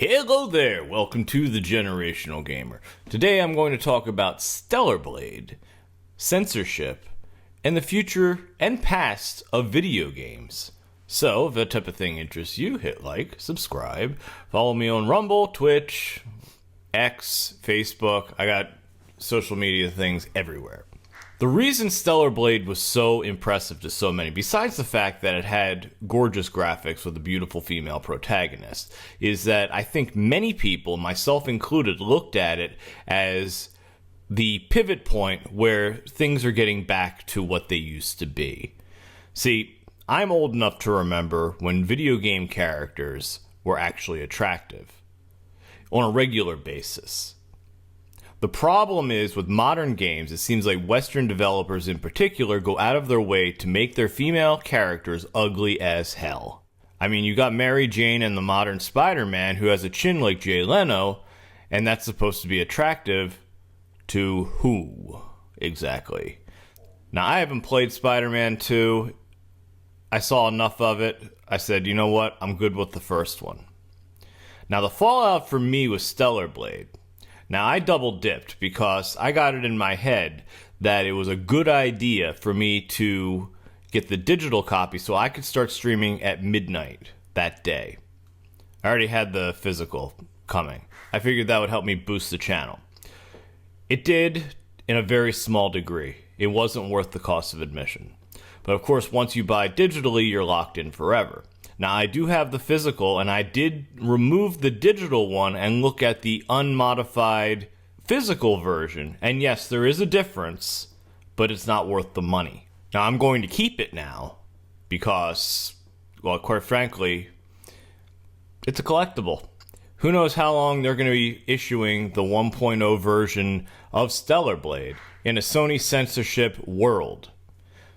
Hello there, welcome to The Generational Gamer. Today I'm going to talk about Stellar Blade, censorship, and the future and past of video games. So, if that type of thing interests you, hit like, subscribe, follow me on Rumble, Twitch, X, Facebook. I got social media things everywhere. The reason Stellar Blade was so impressive to so many, besides the fact that it had gorgeous graphics with a beautiful female protagonist, is that I think many people, myself included, looked at it as the pivot point where things are getting back to what they used to be. See, I'm old enough to remember when video game characters were actually attractive on a regular basis. The problem is, with modern games, it seems like Western developers in particular go out of their way to make their female characters ugly as hell. I mean, you got Mary Jane in the modern Spider-Man who has a chin like Jay Leno, and that's supposed to be attractive to who, exactly? Now, I haven't played Spider-Man 2. I saw enough of it. I said, you know what? I'm good with the first one. Now, the fallout for me was Stellar Blade. Now, I double dipped because I got it in my head that it was a good idea for me to get the digital copy so I could start streaming at midnight that day. I already had the physical coming. I figured that would help me boost the channel. It did in a very small degree. It wasn't worth the cost of admission. But of course, once you buy digitally, you're locked in forever. Now, I do have the physical, and I did remove the digital one and look at the unmodified physical version. And yes, there is a difference, but it's not worth the money. Now, I'm going to keep it now because, well, quite frankly, it's a collectible. Who knows how long they're going to be issuing the 1.0 version of Stellar Blade in a Sony censorship world.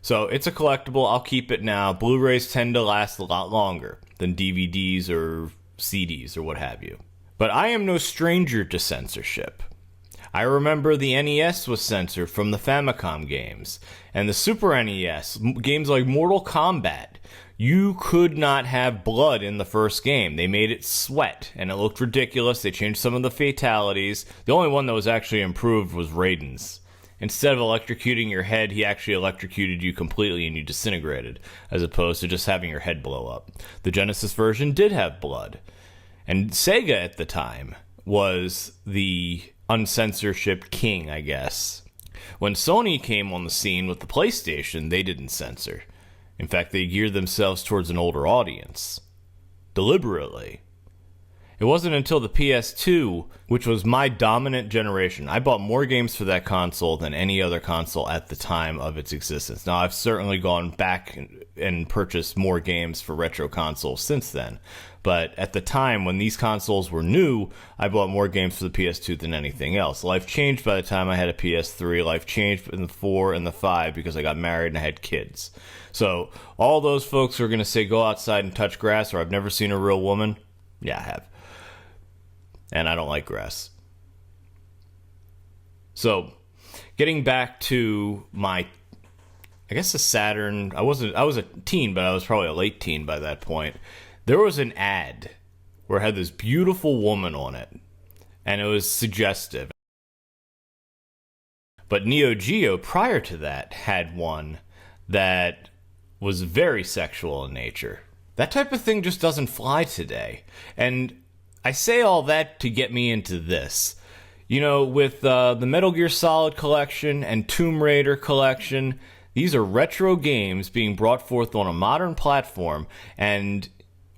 So it's a collectible. I'll keep it now. Blu-rays tend to last a lot longer than DVDs or CDs or what have you. But I am no stranger to censorship. I remember the NES was censored from the Famicom games. And the Super NES, games like Mortal Kombat, you could not have blood in the first game. They made it sweat, and it looked ridiculous. They changed some of the fatalities. The only one that was actually improved was Raiden's. Instead of electrocuting your head, he actually electrocuted you completely and you disintegrated, as opposed to just having your head blow up. The Genesis version did have blood. And Sega at the time was the uncensorship king, I guess. When Sony came on the scene with the PlayStation, they didn't censor. In fact, they geared themselves towards an older audience. Deliberately. It wasn't until the PS2, which was my dominant generation. I bought more games for that console than any other console at the time of its existence. Now, I've certainly gone back and purchased more games for retro consoles since then. But at the time, when these consoles were new, I bought more games for the PS2 than anything else. Life changed by the time I had a PS3. Life changed in the 4 and the 5 because I got married and I had kids. So all those folks who are going to say, go outside and touch grass, or I've never seen a real woman, yeah, I have. And I don't like grass. So, getting back to my, I guess, a Saturn. I was a teen, but I was probably a late teen by that point. There was an ad where it had this beautiful woman on it, and it was suggestive. But Neo Geo, prior to that, had one that was very sexual in nature. That type of thing just doesn't fly today. And I say all that to get me into this. You know, with the Metal Gear Solid collection and Tomb Raider collection, these are retro games being brought forth on a modern platform, and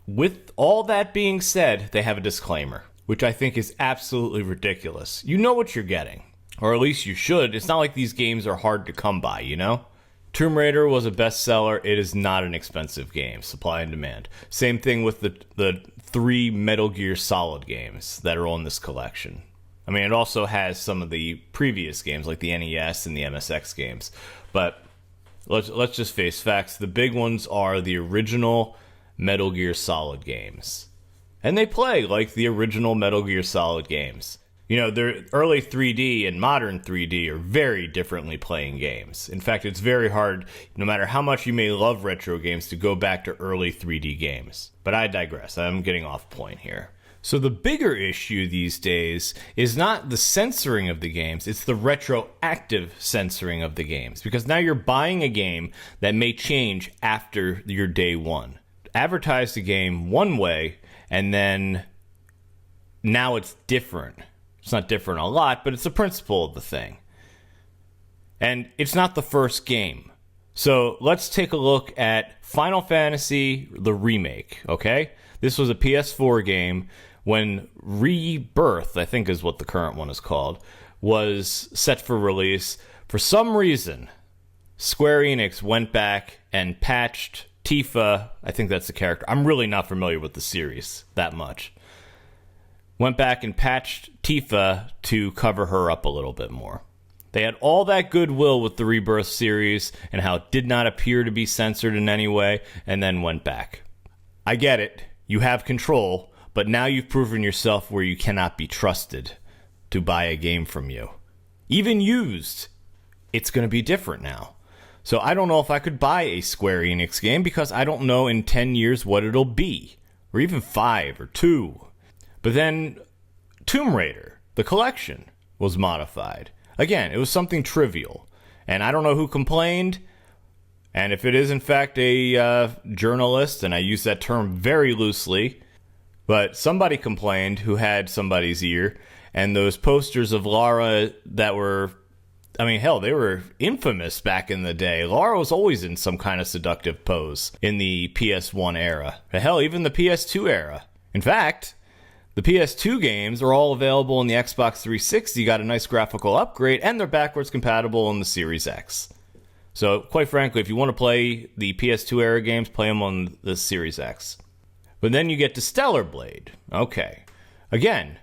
with all that being said, they have a disclaimer, which I think is absolutely ridiculous. You know what you're getting, or at least you should. It's not like these games are hard to come by, you know? Tomb Raider was a bestseller. It is not an expensive game, supply and demand. Same thing with the 3 Metal Gear Solid games that are on this collection. I mean, it also has some of the previous games, like the NES and the MSX games. But let's just face facts. The big ones are the original Metal Gear Solid games. And they play like the original Metal Gear Solid games. You know, their early 3D and modern 3D are very differently playing games. In fact, it's very hard, no matter how much you may love retro games, to go back to early 3D games. But I digress. I'm getting off point here. So the bigger issue these days is not the censoring of the games, it's the retroactive censoring of the games. Because now you're buying a game that may change after your day one. Advertise the game one way, and then now it's different. It's not different a lot, but it's the principle of the thing. And it's not the first game. So let's take a look at Final Fantasy, the remake, okay? This was a PS4 game when Rebirth, I think is what the current one is called, was set for release. For some reason, Square Enix went back and patched Tifa. I think that's the character. I'm really not familiar with the series that much. Went back and patched Tifa to cover her up a little bit more. They had all that goodwill with the Rebirth series and how it did not appear to be censored in any way, and then went back. I get it. You have control, but now you've proven yourself where you cannot be trusted to buy a game from you. Even used, it's going to be different now. So I don't know if I could buy a Square Enix game because I don't know in 10 years what it'll be. Or even 5 or 2. But then Tomb Raider, the collection, was modified. Again, it was something trivial. And I don't know who complained. And if it is in fact a journalist, and I use that term very loosely, but somebody complained who had somebody's ear, and those posters of Lara that were, I mean, hell, they were infamous back in the day. Lara was always in some kind of seductive pose in the PS1 era. Hell, even the PS2 era. In fact, the PS2 games are all available in the Xbox 360, you got a nice graphical upgrade, and they're backwards compatible in the Series X. So, quite frankly, if you want to play the PS2 era games, play them on the Series X. But then you get to Stellar Blade. Okay. Again,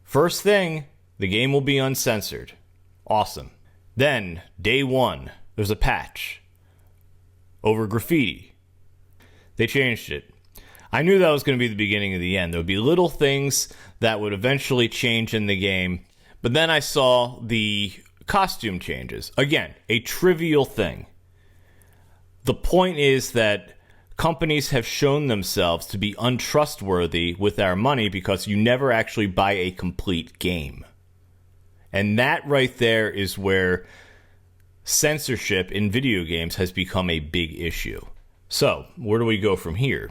first thing, the game will be uncensored. Awesome. Then, day one, there's a patch over graffiti. They changed it. I knew that was going to be the beginning of the end. There would be little things that would eventually change in the game. But then I saw the costume changes. Again, a trivial thing. The point is that companies have shown themselves to be untrustworthy with our money because you never actually buy a complete game. And that right there is where censorship in video games has become a big issue. So, where do we go from here?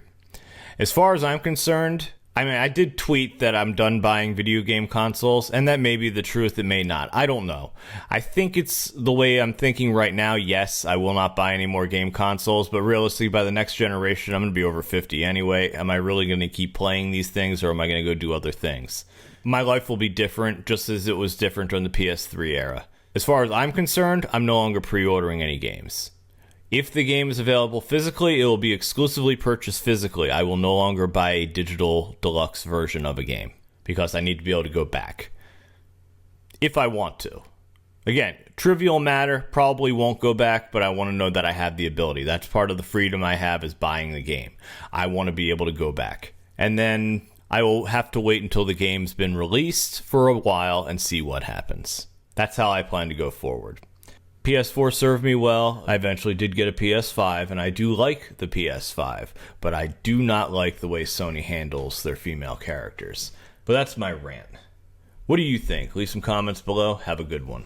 As far as I'm concerned, I did tweet that I'm done buying video game consoles, and that may be the truth, it may not. I don't know. I think it's the way I'm thinking right now. Yes, I will not buy any more game consoles, but realistically, by the next generation, I'm going to be over 50 anyway. Am I really going to keep playing these things, or am I going to go do other things? My life will be different, just as it was different during the PS3 era. As far as I'm concerned, I'm no longer pre-ordering any games. If the game is available physically, it will be exclusively purchased physically. I will no longer buy a digital deluxe version of a game because I need to be able to go back if I want to. Again, trivial matter, probably won't go back, but I want to know that I have the ability. That's part of the freedom I have is buying the game. I want to be able to go back. And then I will have to wait until the game's been released for a while and see what happens. That's how I plan to go forward. PS4 served me well. I eventually did get a PS5, and I do like the PS5, but I do not like the way Sony handles their female characters. But that's my rant. What do you think? Leave some comments below. Have a good one.